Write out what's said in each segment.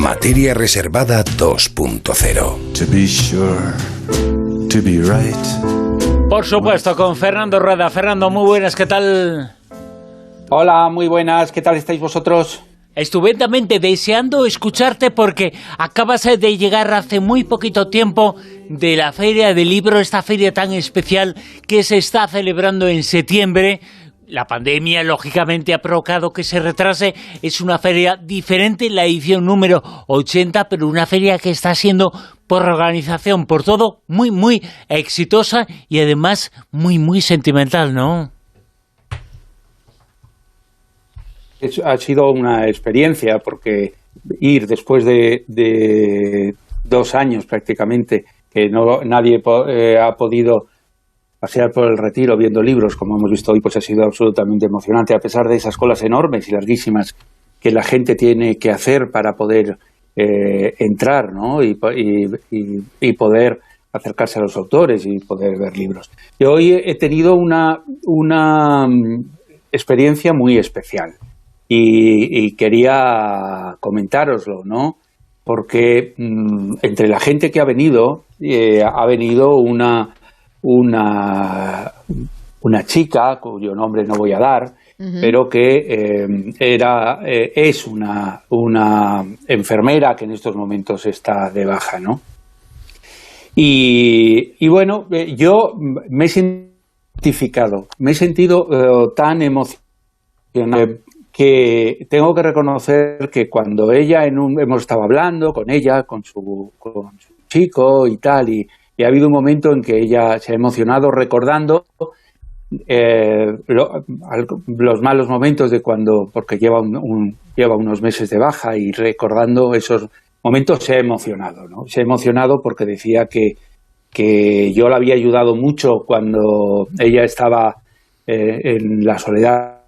Materia Reservada 2.0. To be sure, to be right. Por supuesto, con Fernando Rueda. Fernando, muy buenas, ¿qué tal? Hola, muy buenas, ¿qué tal estáis vosotros? Estupendamente, deseando escucharte porque acabas de llegar hace muy poquito tiempo de la Feria del Libro, esta feria tan especial que se está celebrando en septiembre. La pandemia, lógicamente, ha provocado que se retrase. Es una feria diferente, la edición número 80, pero una feria que está siendo, por organización, por todo, muy, muy exitosa y además muy, muy sentimental, ¿no? Ha sido una experiencia, porque ir después de 2 años prácticamente, que nadie ha podido pasear por el Retiro viendo libros, como hemos visto hoy, pues ha sido absolutamente emocionante, a pesar de esas colas enormes y larguísimas que la gente tiene que hacer para poder entrar, ¿no? y poder acercarse a los autores y poder ver libros. Yo hoy he tenido una experiencia muy especial y quería comentároslo, ¿no? Porque entre la gente que ha venido una chica cuyo nombre no voy a dar, pero que es una enfermera que en estos momentos está de baja, ¿no? Y bueno, yo me he sentido tan emocionado que tengo que reconocer que cuando hemos estado hablando con ella, con su chico y tal, y ha habido un momento en que ella se ha emocionado recordando los malos momentos de cuando, porque lleva unos meses de baja, y recordando esos momentos se ha emocionado, ¿no? Se ha emocionado porque decía que yo la había ayudado mucho cuando ella estaba en la soledad,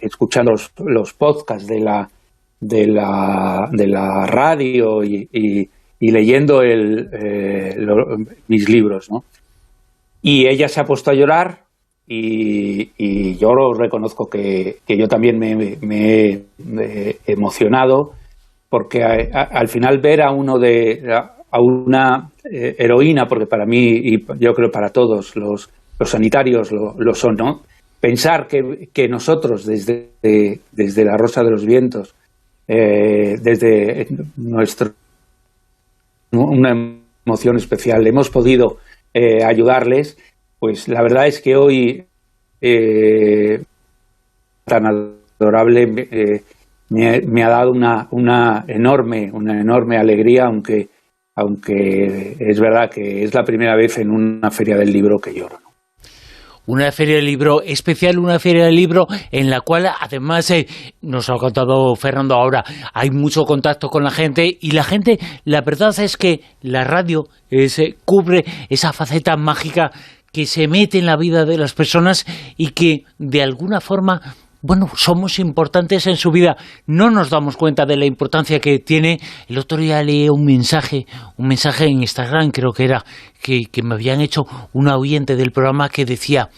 escuchando los podcasts de la radio y leyendo mis libros, ¿no? Y ella se ha puesto a llorar y yo reconozco que yo también me he emocionado, porque al final ver a una heroína, porque para mí, y yo creo para todos los sanitarios lo son, ¿no? Pensar que nosotros desde la Rosa de los Vientos, desde una emoción especial, hemos podido ayudarles, pues la verdad es que hoy tan adorable me ha dado una enorme alegría, aunque es verdad que es la primera vez en una feria del libro que lloro, ¿no? Una feria del libro especial, una feria del libro en la cual además nos ha contado Fernando ahora, hay mucho contacto con la gente, y la gente, la verdad es que la radio cubre esa faceta mágica que se mete en la vida de las personas y que de alguna forma, bueno, somos importantes en su vida. No nos damos cuenta de la importancia que tiene. El otro día leí un mensaje en Instagram, creo que era, que me habían hecho una oyente del programa que decía,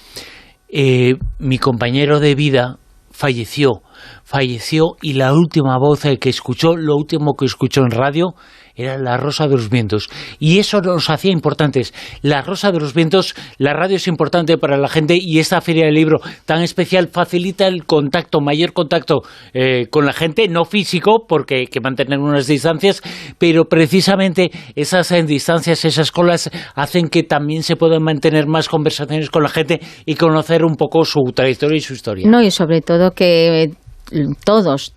mi compañero de vida falleció y la última voz que escuchó, lo último que escuchó en radio era La Rosa de los Vientos, y eso nos hacía importantes. La Rosa de los Vientos, la radio es importante para la gente, y esta feria del libro tan especial facilita el contacto, mayor contacto con la gente, no físico, porque hay que mantener unas distancias, pero precisamente esas distancias, esas colas, hacen que también se puedan mantener más conversaciones con la gente y conocer un poco su trayectoria y su historia. No, y sobre todo que todos,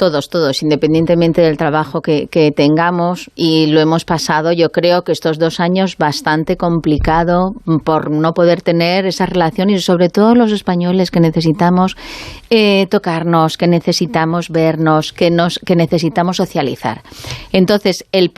independientemente del trabajo que tengamos, y lo hemos pasado, yo creo que estos 2 años bastante complicado por no poder tener esa relación, y sobre todo los españoles que necesitamos tocarnos, que necesitamos vernos, que necesitamos socializar. Entonces, el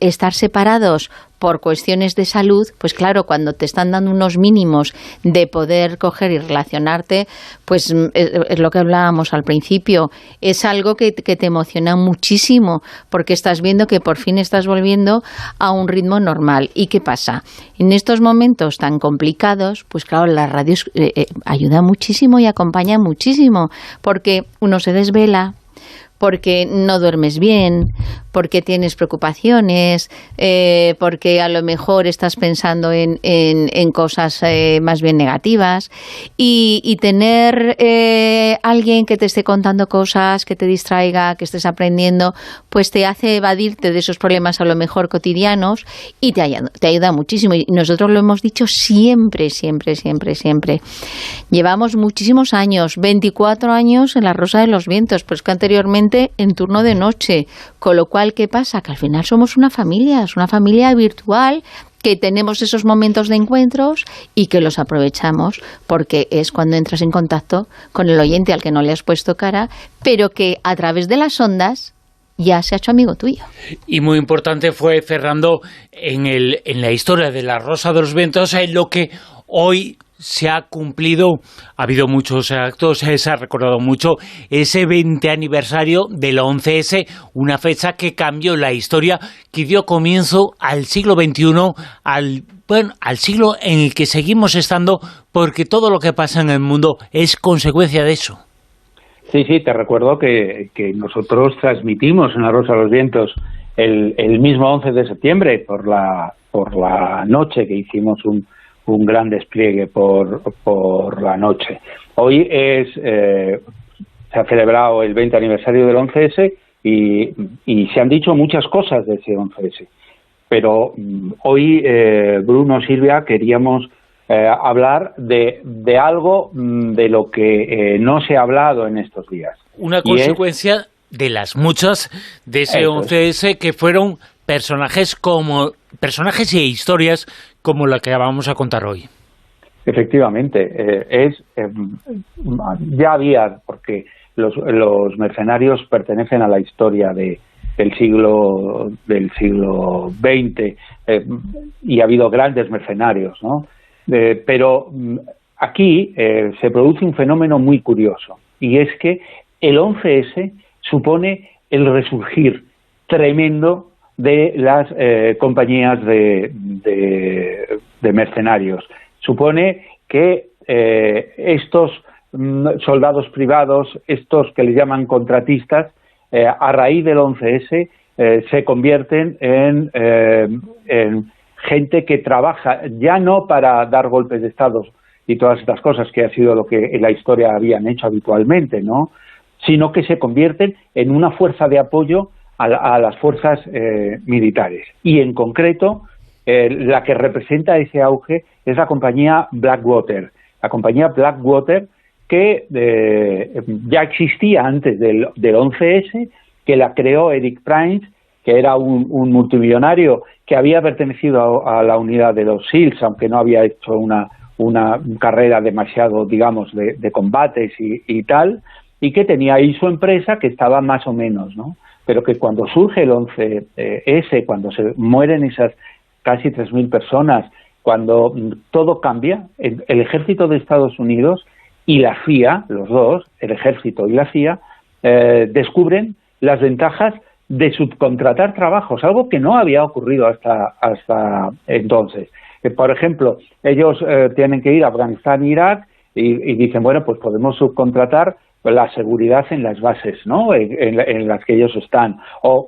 estar separados por cuestiones de salud, pues claro, cuando te están dando unos mínimos de poder coger y relacionarte, pues es lo que hablábamos al principio, es algo que te emociona muchísimo, porque estás viendo que por fin estás volviendo a un ritmo normal. ¿Y qué pasa? En estos momentos tan complicados, pues claro, la radio ayuda muchísimo y acompaña muchísimo, porque uno se desvela, porque no duermes bien, porque tienes preocupaciones, porque a lo mejor estás pensando en cosas más bien negativas, y tener alguien que te esté contando cosas, que te distraiga, que estés aprendiendo, pues te hace evadirte de esos problemas a lo mejor cotidianos y te ayuda muchísimo. Y nosotros lo hemos dicho siempre. Llevamos muchísimos años, 24 años en La Rosa de los Vientos, pues que anteriormente en turno de noche, con lo cual, ¿qué pasa? Que al final somos una familia, es una familia virtual, que tenemos esos momentos de encuentros y que los aprovechamos, porque es cuando entras en contacto con el oyente al que no le has puesto cara, pero que a través de las ondas ya se ha hecho amigo tuyo. Y muy importante fue, Fernando, en la historia de La Rosa de los Vientos, en lo que hoy se ha cumplido. Ha habido muchos actos, se ha recordado mucho ese 20 aniversario del 11S, una fecha que cambió la historia, que dio comienzo al siglo XXI, al siglo en el que seguimos estando, porque todo lo que pasa en el mundo es consecuencia de eso. Sí, te recuerdo que nosotros transmitimos en La Rosa de los Vientos el mismo 11 de septiembre por la noche, que hicimos un gran despliegue por la noche. Hoy se ha celebrado el 20 aniversario del 11S y se han dicho muchas cosas de ese 11S. Pero hoy, Bruno, Silvia, queríamos hablar de algo de lo que no se ha hablado en estos días. Una consecuencia de las muchas de ese 11S, que fueron personajes e historias como la que vamos a contar hoy. Efectivamente, ya había, porque los mercenarios pertenecen a la historia del siglo XX, y ha habido grandes mercenarios, ¿no? Pero aquí se produce un fenómeno muy curioso, y es que el 11S supone el resurgir tremendo de las compañías de mercenarios. Supone que estos soldados privados, estos que les llaman contratistas, a raíz del 11S se convierten en gente que trabaja ya no para dar golpes de Estado y todas estas cosas, que ha sido lo que en la historia habían hecho habitualmente, ¿no? Sino que se convierten en una fuerza de apoyo a las fuerzas militares. Y en concreto, la que representa ese auge es la compañía Blackwater. La compañía Blackwater, que ya existía antes del 11S, que la creó Eric Prince, que era un multimillonario que había pertenecido a la unidad de los SEALs, aunque no había hecho una carrera demasiado, digamos, de combates y tal, y que tenía ahí su empresa que estaba más o menos, ¿no? Pero que cuando surge el 11S, cuando se mueren esas casi 3.000 personas, cuando todo cambia, el ejército de Estados Unidos y la CIA, los dos, el ejército y la CIA, descubren las ventajas de subcontratar trabajos, algo que no había ocurrido hasta entonces. Por ejemplo, ellos tienen que ir a Afganistán e Irak y dicen, bueno, pues podemos subcontratar la seguridad en las bases, ¿no? En las que ellos están. O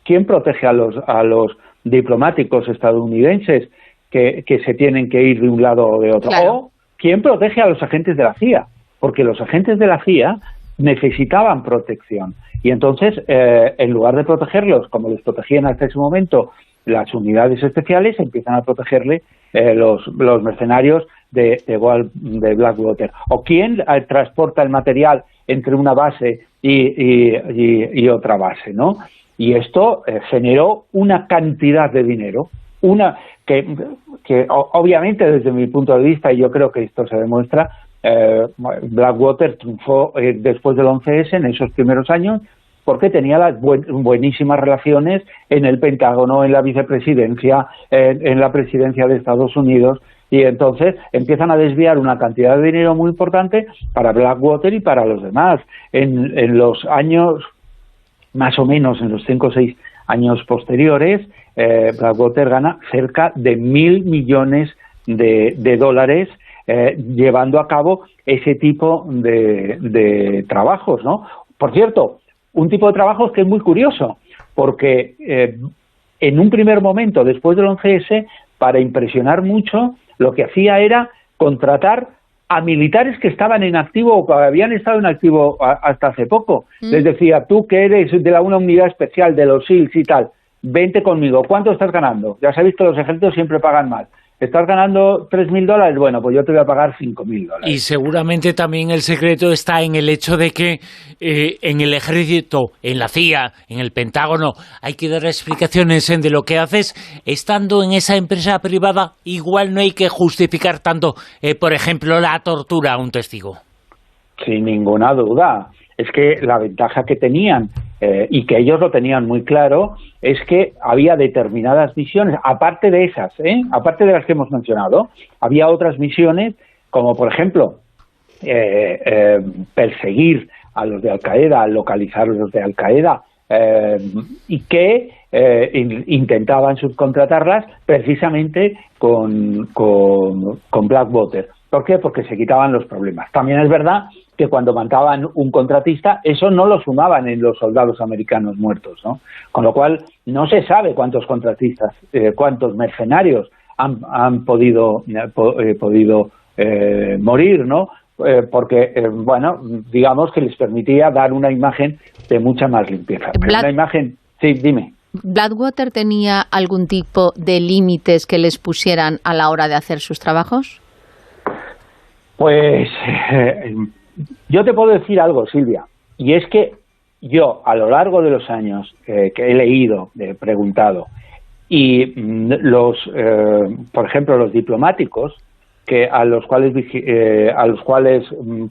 ¿quién protege a los diplomáticos estadounidenses que se tienen que ir de un lado o de otro? Claro. O ¿quién protege a los agentes de la CIA? Porque los agentes de la CIA necesitaban protección. Y entonces, en lugar de protegerlos como los protegían hasta ese momento las unidades especiales, empiezan a protegerle los mercenarios de Blackwater. O quién transporta el material entre una base y otra base, ¿no? Y esto generó una cantidad de dinero, que obviamente desde mi punto de vista, y yo creo que esto se demuestra, Blackwater triunfó después del 11S en esos primeros años, porque tenía las buenísimas relaciones en el Pentágono, en la vicepresidencia, en la presidencia de Estados Unidos, y entonces empiezan a desviar una cantidad de dinero muy importante para Blackwater y para los demás. En los años, más o menos en los 5 o 6 años posteriores, Blackwater gana cerca de 1.000 millones de dólares llevando a cabo ese tipo de trabajos, ¿no? Por cierto, un tipo de trabajo que es muy curioso, porque en un primer momento, después del 11S, para impresionar mucho, lo que hacía era contratar a militares que estaban en activo o que habían estado en activo hasta hace poco. Les decía, tú que eres de una unidad especial de los SEALs y tal, vente conmigo. ¿Cuánto estás ganando? Ya sabéis que los ejércitos siempre pagan mal. ¿Estás ganando $3.000? Bueno, pues yo te voy a pagar $5.000. Y seguramente también el secreto está en el hecho de que en el ejército, en la CIA, en el Pentágono, hay que dar explicaciones de lo que haces. Estando en esa empresa privada, igual no hay que justificar tanto, por ejemplo, la tortura a un testigo. Sin ninguna duda. Es que la ventaja que tenían, y que ellos lo tenían muy claro, es que había determinadas misiones, aparte de esas, aparte de las que hemos mencionado, había otras misiones, como por ejemplo, perseguir a los de Al-Qaeda, localizar a los de Al-Qaeda, y que intentaban subcontratarlas precisamente con Blackwater. ¿Por qué? Porque se quitaban los problemas. También es verdad que cuando mataban un contratista, eso no lo sumaban en los soldados americanos muertos, ¿no? Con lo cual, no se sabe cuántos contratistas, cuántos mercenarios han podido morir, ¿no? Porque, bueno, digamos que les permitía dar una imagen de mucha más limpieza. Pero una imagen... Sí, dime. ¿Blackwater tenía algún tipo de límites que les pusieran a la hora de hacer sus trabajos? Pues yo te puedo decir algo, Silvia, y es que yo a lo largo de los años que he leído, he preguntado, y por ejemplo, los diplomáticos a los cuales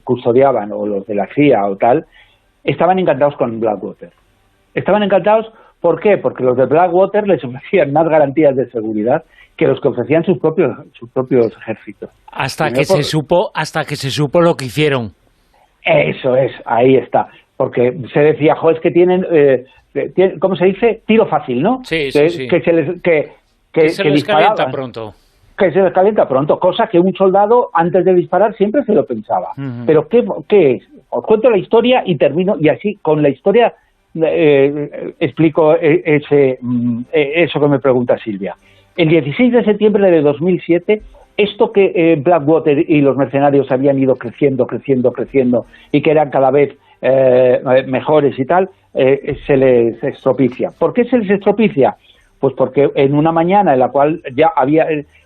custodiaban, o los de la CIA o tal, estaban encantados con Blackwater. Estaban encantados, ¿por qué? Porque los de Blackwater les ofrecían más garantías de seguridad que los que ofrecían sus propios ejércitos. Hasta que se supo lo que hicieron. Eso es, ahí está. Porque se decía, es que tienen, ¿cómo se dice? Tiro fácil, ¿no? Sí. Que se les calienta pronto. Que se les calienta pronto, cosa que un soldado antes de disparar siempre se lo pensaba. Pero ¿qué es? Os cuento la historia y termino, y así con la historia explico eso que me pregunta Silvia. El 16 de septiembre de 2007, esto que Blackwater y los mercenarios habían ido creciendo y que eran cada vez mejores y tal, se les estropicia. ¿Por qué se les estropicia? Pues porque en una mañana en la cual ya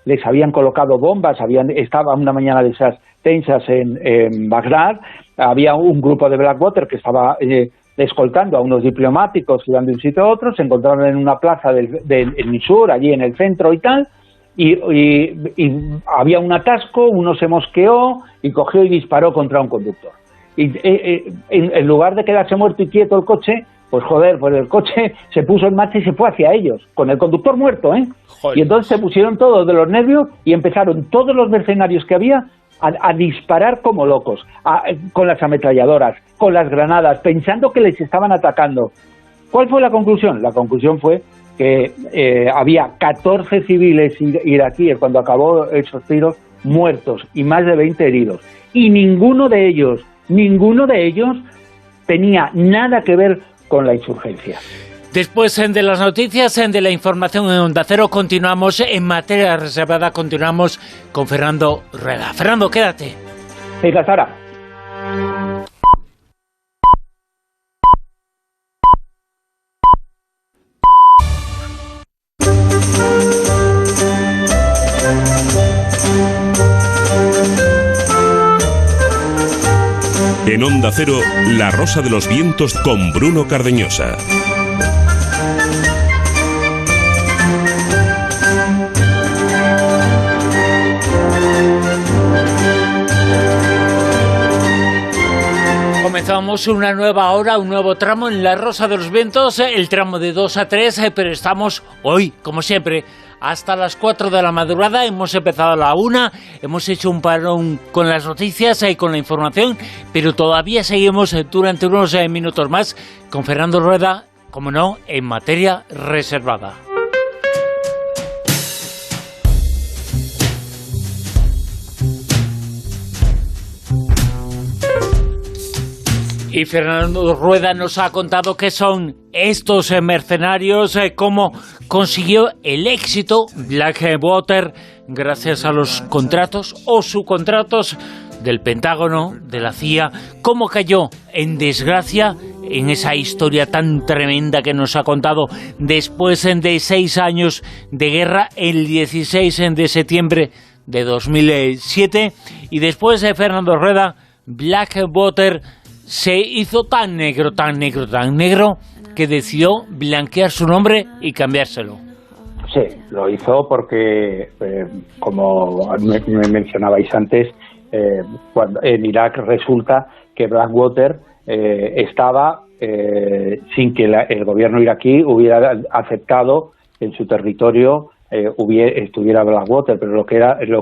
les habían colocado bombas, estaba una mañana de esas tensas en Bagdad, había un grupo de Blackwater que estaba escoltando a unos diplomáticos y de un sitio a otro, se encontraron en una plaza del sur, allí en el centro y tal, y había un atasco, uno se mosqueó y cogió y disparó contra un conductor. Y en lugar de quedarse muerto y quieto el coche, pues el coche se puso en marcha y se fue hacia ellos, con el conductor muerto, Joder. Y entonces se pusieron todos de los nervios y empezaron todos los mercenarios que había a disparar como locos, con las ametralladoras, con las granadas, pensando que les estaban atacando. ¿Cuál fue la conclusión? La conclusión fue que había 14 civiles iraquíes cuando acabó esos tiros muertos y más de 20 heridos. Y ninguno de ellos tenía nada que ver con la insurgencia. Después de las noticias, de la información en Onda Cero, continuamos en materia reservada, continuamos con Fernando Rueda. Fernando, quédate. Venga, Sara. En Onda Cero, La Rosa de los Vientos con Bruno Cardeñosa. Comenzamos una nueva hora, un nuevo tramo en La Rosa de los Vientos, el tramo de 2 a 3, pero estamos hoy, como siempre, hasta las 4 de la madrugada. Hemos empezado a la 1, hemos hecho un parón con las noticias y con la información, pero todavía seguimos durante unos minutos más con Fernando Rueda, como no, en materia reservada. Y Fernando Rueda nos ha contado qué son estos mercenarios, cómo consiguió el éxito Blackwater gracias a los contratos o subcontratos del Pentágono, de la CIA, cómo cayó en desgracia en esa historia tan tremenda que nos ha contado después de 6 años de guerra, el 16 de septiembre de 2007, y después de Fernando Rueda, Blackwater se hizo tan negro, que decidió blanquear su nombre y cambiárselo. Sí, lo hizo porque, como me mencionabais antes, cuando en Irak resulta que Blackwater estaba sin que el gobierno iraquí hubiera aceptado en su territorio estuviera Blackwater, pero lo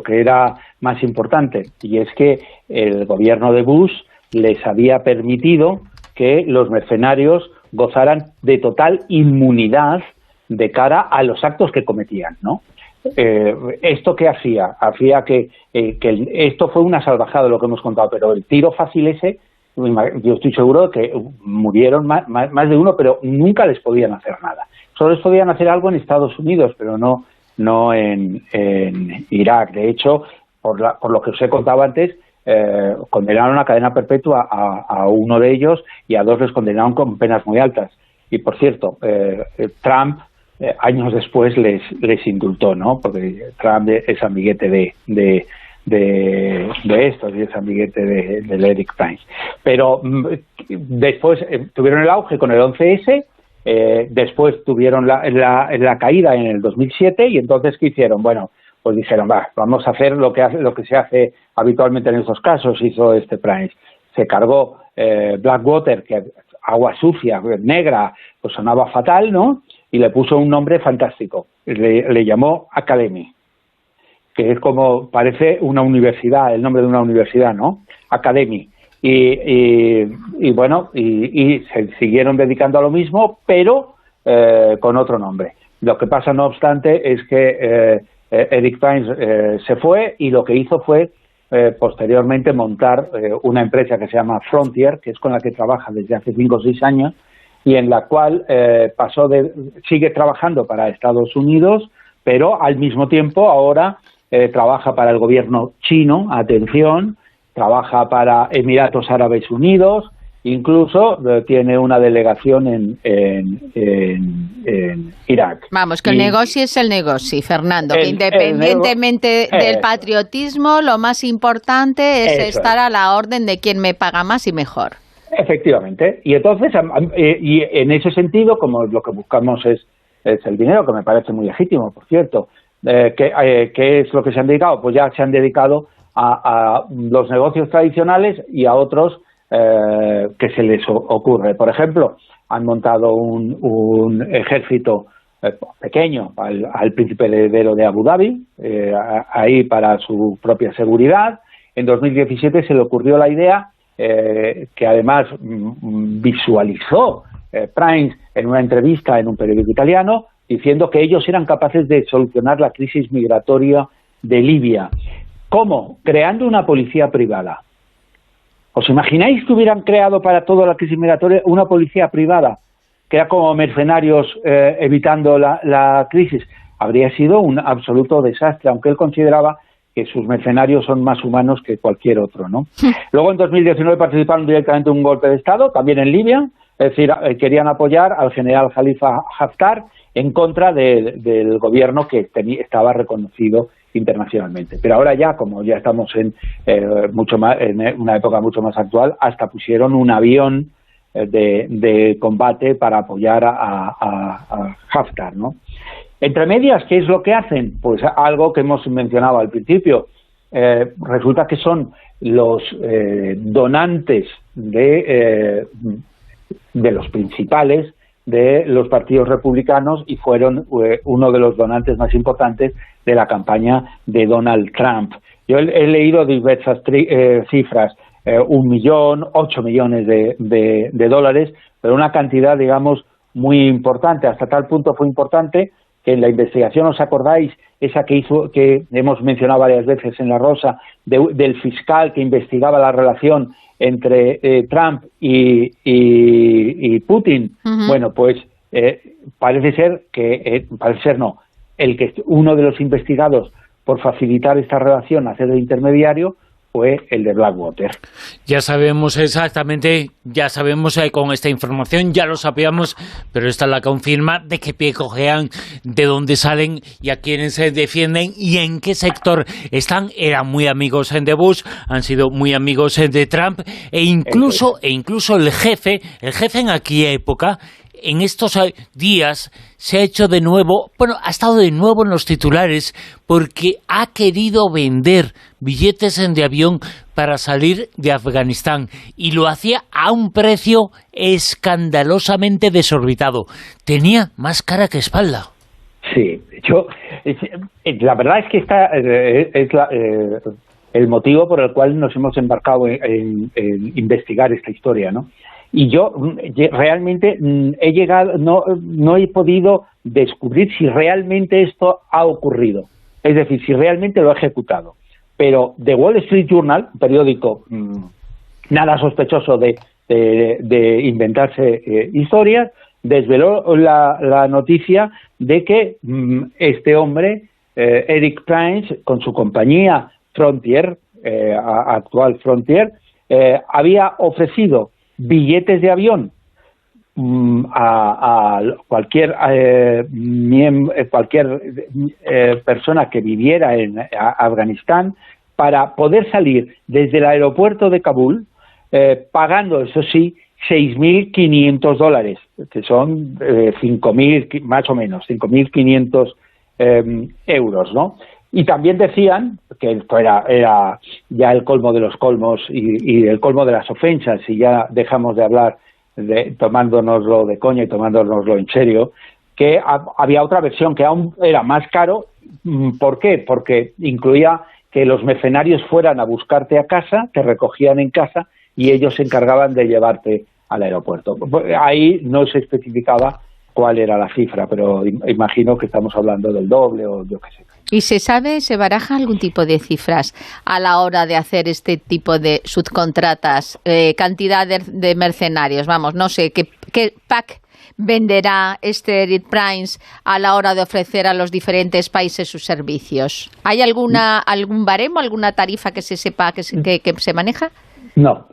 que era más importante, y es que el gobierno de Bush les había permitido que los mercenarios gozaran de total inmunidad de cara a los actos que cometían, ¿no? ¿Esto qué hacía? Hacía que esto fue una salvajada lo que hemos contado, pero el tiro fácil ese, yo estoy seguro de que murieron más de uno, pero nunca les podían hacer nada. Solo les podían hacer algo en Estados Unidos, pero no en Irak. De hecho, por lo que os he contado antes, condenaron a cadena perpetua a uno de ellos y a 2 les condenaron con penas muy altas. Y por cierto, Trump años después les indultó, ¿no? Porque Trump es amiguete de estos y es amiguete del Eric Prince. Pero después tuvieron el auge con el 11S, después tuvieron la caída en el 2007 y entonces ¿qué hicieron? Bueno, pues dijeron, vamos a hacer lo que se hace habitualmente en estos casos, hizo Prince. Se cargó Blackwater, que agua sucia, negra, pues sonaba fatal, ¿no? Y le puso un nombre fantástico. Le llamó Academy, que es como, parece una universidad, el nombre de una universidad, ¿no? Academy. Y bueno, y se siguieron dedicando a lo mismo, pero con otro nombre. Lo que pasa, no obstante, es que Eric Prince se fue y lo que hizo fue posteriormente montar una empresa que se llama Frontier, que es con la que trabaja desde hace 5 o 6 años, y en la cual sigue trabajando para Estados Unidos, pero al mismo tiempo ahora trabaja para el gobierno chino, atención, trabaja para Emiratos Árabes Unidos, incluso tiene una delegación en Irak. Vamos, que el negocio es el negocio, Fernando, que independientemente del patriotismo, lo más importante es estar a la orden de quien me paga más y mejor. Efectivamente, y entonces, y en ese sentido, como lo que buscamos es el dinero, que me parece muy legítimo, por cierto, ¿qué es lo que se han dedicado? Pues ya se han dedicado a los negocios tradicionales y a otros que se les ocurre. Por ejemplo, han montado un ejército pequeño al príncipe heredero de Abu Dhabi, ahí para su propia seguridad. En 2017 se le ocurrió la idea, que además visualizó Prince en una entrevista en un periódico italiano, diciendo que ellos eran capaces de solucionar la crisis migratoria de Libia. ¿Cómo? Creando una policía privada. ¿Os imagináis que hubieran creado para toda la crisis migratoria una policía privada, que era como mercenarios evitando la crisis? Habría sido un absoluto desastre, aunque él consideraba que sus mercenarios son más humanos que cualquier otro, ¿no? Luego, en 2019, participaron directamente en un golpe de Estado, también en Libia, es decir, querían apoyar al general Khalifa Haftar en contra del gobierno que estaba reconocido internacionalmente. Pero ahora ya, como ya estamos en una época mucho más actual, hasta pusieron un avión de combate para apoyar a Haftar, ¿no? Entre medias, ¿qué es lo que hacen? Pues algo que hemos mencionado al principio. Resulta que son los donantes de los principales de los partidos republicanos y fueron uno de los donantes más importantes de la campaña de Donald Trump. Yo he leído diversas cifras, 1 millón, 8 millones de dólares, pero una cantidad, digamos, muy importante. Hasta tal punto fue importante que en la investigación, ¿os acordáis? esa que hemos mencionado varias veces en La Rosa, del fiscal que investigaba la relación entre Trump y Putin. Bueno, pues parece ser no, uno de los investigados por facilitar esta relación, hacer de intermediario, fue el de Blackwater. Ya sabemos exactamente, con esta información, ya lo sabíamos, pero esta la confirma de qué pie cojean, de dónde salen y a quiénes se defienden y en qué sector están. Eran muy amigos de Bush, han sido muy amigos de Trump e incluso el jefe en aquella época, en estos días se ha hecho de nuevo, ha estado de nuevo en los titulares porque ha querido vender billetes de avión para salir de Afganistán y lo hacía a un precio escandalosamente desorbitado. Tenía más cara que espalda. Sí, la verdad es que esta es el motivo por el cual nos hemos embarcado en investigar esta historia, ¿no? Y yo realmente no he podido descubrir si realmente esto ha ocurrido, es decir, si realmente lo ha ejecutado. Pero The Wall Street Journal, un periódico nada sospechoso de inventarse historias, desveló la noticia de que este hombre, Eric Prince, con su compañía Frontier, actual Frontier, había ofrecido billetes de avión a cualquier persona que viviera en Afganistán para poder salir desde el aeropuerto de Kabul pagando, eso sí, $6.500, que son 5.000, más o menos, 5.500 euros, ¿no? Y también decían que esto era ya el colmo de los colmos y el colmo de las ofensas, y ya dejamos de hablar tomándonoslo de coña y tomándonoslo en serio, que había otra versión que aún era más caro. ¿Por qué? Porque incluía que los mercenarios fueran a buscarte a casa, te recogían en casa y ellos se encargaban de llevarte al aeropuerto. Ahí no se especificaba cuál era la cifra, pero imagino que estamos hablando del doble o yo qué sé. ¿Y se baraja algún tipo de cifras a la hora de hacer este tipo de subcontratas? Cantidad de mercenarios, vamos, no sé, ¿qué pack venderá Eric Prince a la hora de ofrecer a los diferentes países sus servicios? ¿Hay algún baremo, alguna tarifa que se sepa que se maneja? No,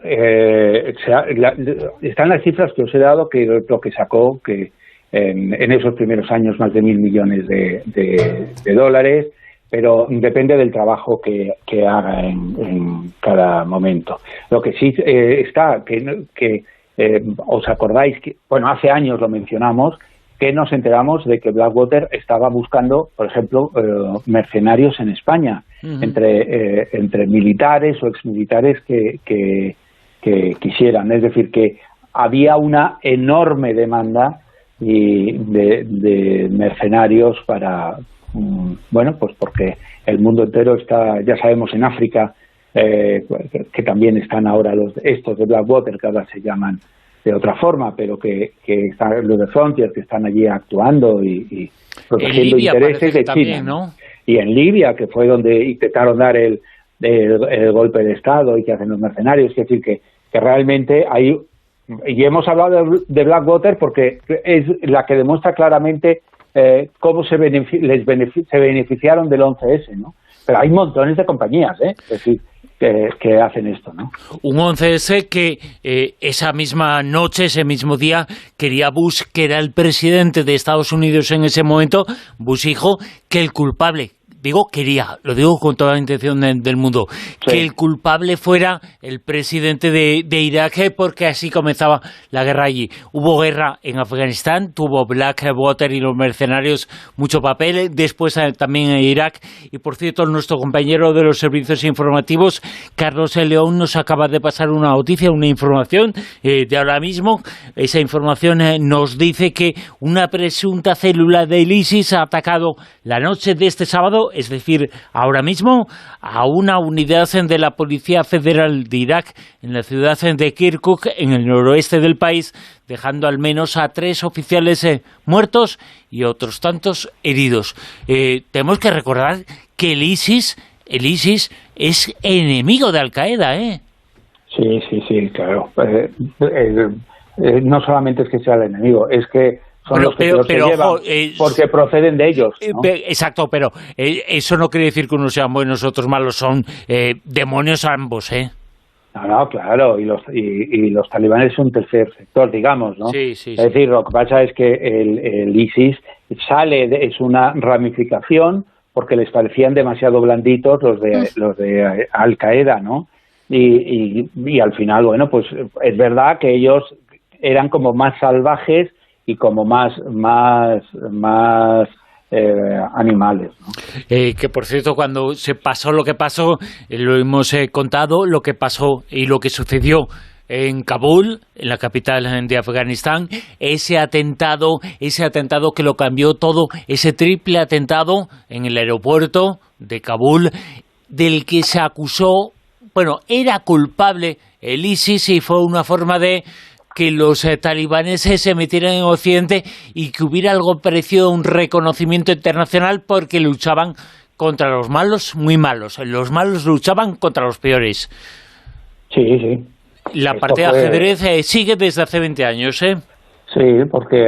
están las cifras que os he dado, que lo que sacó, que en esos primeros años más de 1.000 millones de dólares, pero depende del trabajo que haga en cada momento. Lo que sí está, que os acordáis, que hace años lo mencionamos, que nos enteramos de que Blackwater estaba buscando, por ejemplo, mercenarios en España, entre militares o exmilitares que quisieran. Es decir, que había una enorme demanda de mercenarios para, pues porque el mundo entero está, ya sabemos, en África, que también están ahora estos de Blackwater, que ahora se llaman de otra forma, pero que están los de Frontier, que están allí actuando y protegiendo intereses de China. También, ¿no? Y en Libia, que fue donde intentaron dar el golpe de Estado y que hacen los mercenarios. Es decir, que realmente hay... Y hemos hablado de Blackwater porque es la que demuestra claramente cómo se beneficiaron del 11S, ¿no? Pero hay montones de compañías, es decir, que hacen esto, ¿no? Un 11S que esa misma noche, ese mismo día, quería Bush, que era el presidente de Estados Unidos en ese momento, Bush hijo, que el culpable... lo digo con toda la intención del mundo, sí, que el culpable fuera el presidente de Irak, porque así comenzaba la guerra allí. Hubo guerra en Afganistán, tuvo Blackwater y los mercenarios mucho papel, después también en Irak. Y por cierto, nuestro compañero de los servicios informativos, Carlos León, nos acaba de pasar una noticia, una información de ahora mismo. Esa información nos dice que una presunta célula del ISIS ha atacado la noche de este sábado es decir, ahora mismo, a una unidad de la Policía Federal de Irak en la ciudad de Kirkuk, en el noroeste del país, dejando al menos a 3 oficiales muertos y otros tantos heridos. Tenemos que recordar que el ISIS es enemigo de Al-Qaeda, ¿eh? Sí, claro. No solamente es que sea el enemigo, es que son los que se llevan, porque proceden de ellos, ¿no? Exacto, pero eso no quiere decir que unos sean buenos, otros malos, son demonios ambos, ¿eh? No, claro, y los talibanes son un tercer sector, digamos, ¿no? Sí. Es decir, lo que pasa es que el ISIS es una ramificación porque les parecían demasiado blanditos los de Al-Qaeda, ¿no? Y al final, bueno, pues es verdad que ellos eran como más salvajes y como más animales, ¿no? Que por cierto, cuando se pasó lo que pasó, lo hemos contado, lo que pasó y lo que sucedió en Kabul, en la capital de Afganistán, ese atentado que lo cambió todo, ese triple atentado en el aeropuerto de Kabul, del que se acusó, bueno, era culpable el ISIS, y fue una forma de que los talibanes se metieran en Occidente y que hubiera algo parecido a un reconocimiento internacional, porque luchaban contra los malos muy malos. Los malos luchaban contra los peores. Sí. La partida de ajedrez sigue desde hace 20 años, ¿eh? Sí, porque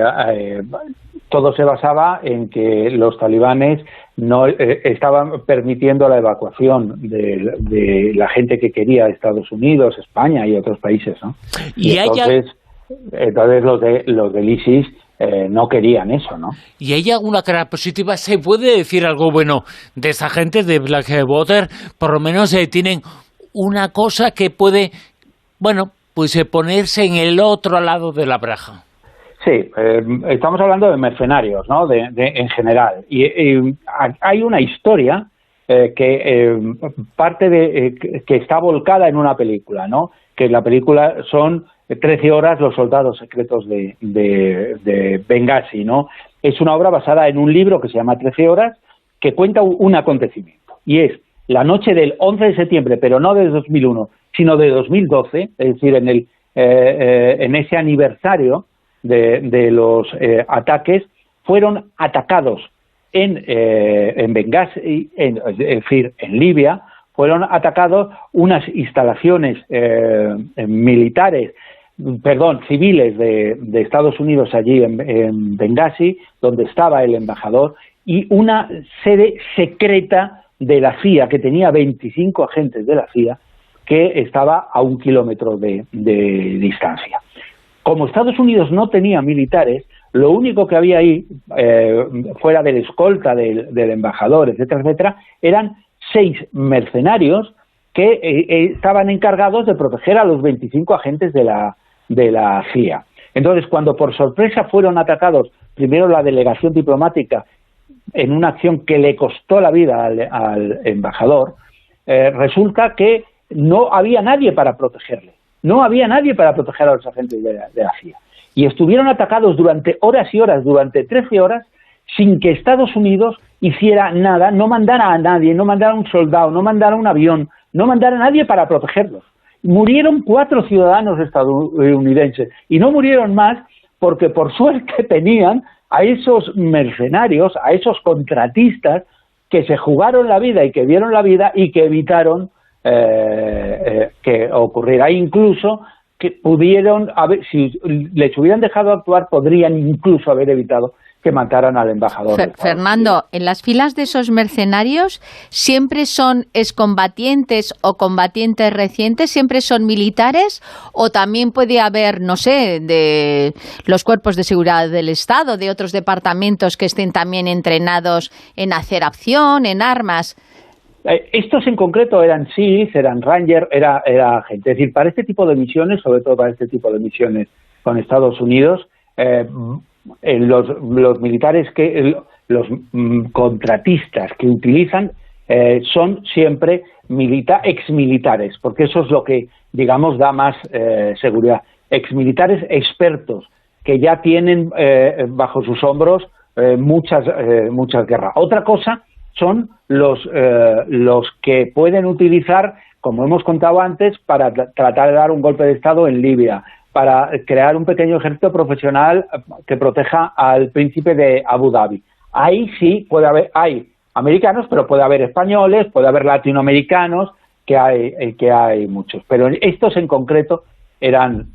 todo se basaba en que los talibanes no estaban permitiendo la evacuación de la gente que quería Estados Unidos, España y otros países, ¿no? Y entonces los del ISIS no querían eso, ¿no? ¿Y hay alguna cara positiva? ¿Se puede decir algo bueno de esa gente de Blackwater? Por lo menos tienen una cosa que puede, bueno, pues ponerse en el otro lado de la braja. Sí, estamos hablando de mercenarios, ¿no? En general. Y hay una historia que parte de que está volcada en una película, ¿no? Que la película son 13 horas, los soldados secretos de Benghazi, ¿no? Es una obra basada en un libro que se llama 13 horas, que cuenta un acontecimiento. Y es la noche del 11 de septiembre, pero no de 2001, sino de 2012, es decir, en ese aniversario de los ataques, fueron atacados en Benghazi, es decir, en Libia, fueron atacados unas instalaciones civiles de Estados Unidos allí en Benghazi, donde estaba el embajador, y una sede secreta de la CIA, que tenía 25 agentes de la CIA, que estaba a 1 kilómetro de distancia. Como Estados Unidos no tenía militares, lo único que había ahí, fuera del escolta del embajador, etcétera, etcétera, eran 6 mercenarios que estaban encargados de proteger a los 25 agentes de la CIA. Entonces, cuando por sorpresa fueron atacados, primero la delegación diplomática, en una acción que le costó la vida al embajador, resulta que no había nadie para protegerle. No había nadie para proteger a los agentes de la CIA. Y estuvieron atacados durante horas y horas, durante 13 horas, sin que Estados Unidos hiciera nada, no mandara a nadie, no mandara un soldado, no mandara un avión, no mandara a nadie para protegerlos. Murieron 4 ciudadanos estadounidenses, y no murieron más porque por suerte tenían a esos mercenarios, a esos contratistas que se jugaron la vida y que dieron la vida y que evitaron que ocurriera. Incluso que pudieron si les hubieran dejado actuar, podrían incluso haber evitado que mataran al embajador. Fernando, en las filas de esos mercenarios, ¿siempre son excombatientes o combatientes recientes? ¿Siempre son militares? ¿O también puede haber, no sé, de los cuerpos de seguridad del Estado, de otros departamentos que estén también entrenados en hacer acción, en armas? Estos en concreto eran SEALs, eran Rangers, era gente. Es decir, para este tipo de misiones, sobre todo para este tipo de misiones con Estados Unidos, los militares los contratistas que utilizan son siempre exmilitares, porque eso es lo que, digamos, da más seguridad. Exmilitares expertos que ya tienen bajo sus hombros muchas guerras. Otra cosa son los que pueden utilizar, como hemos contado antes, para tratar de dar un golpe de Estado en Libia, para crear un pequeño ejército profesional que proteja al príncipe de Abu Dhabi. Ahí sí hay americanos, pero puede haber españoles, puede haber latinoamericanos, que hay muchos. Pero estos en concreto eran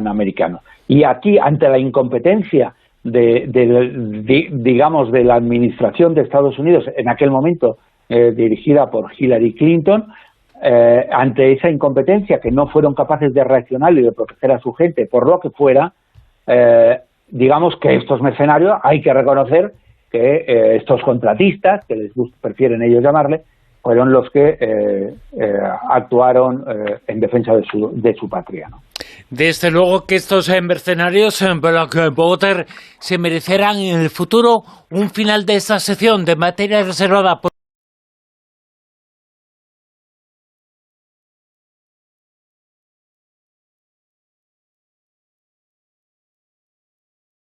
americanos. Y aquí, ante la incompetencia digamos, de la administración de Estados Unidos, en aquel momento dirigida por Hillary Clinton, ante esa incompetencia, que no fueron capaces de reaccionar y de proteger a su gente, por lo que fuera, digamos que estos mercenarios, hay que reconocer que estos contratistas, que prefieren ellos llamarle, fueron los que actuaron en defensa de su patria, ¿no? Desde luego que estos mercenarios Blackwater se merecerán en el futuro un final de esta sección de materia reservada.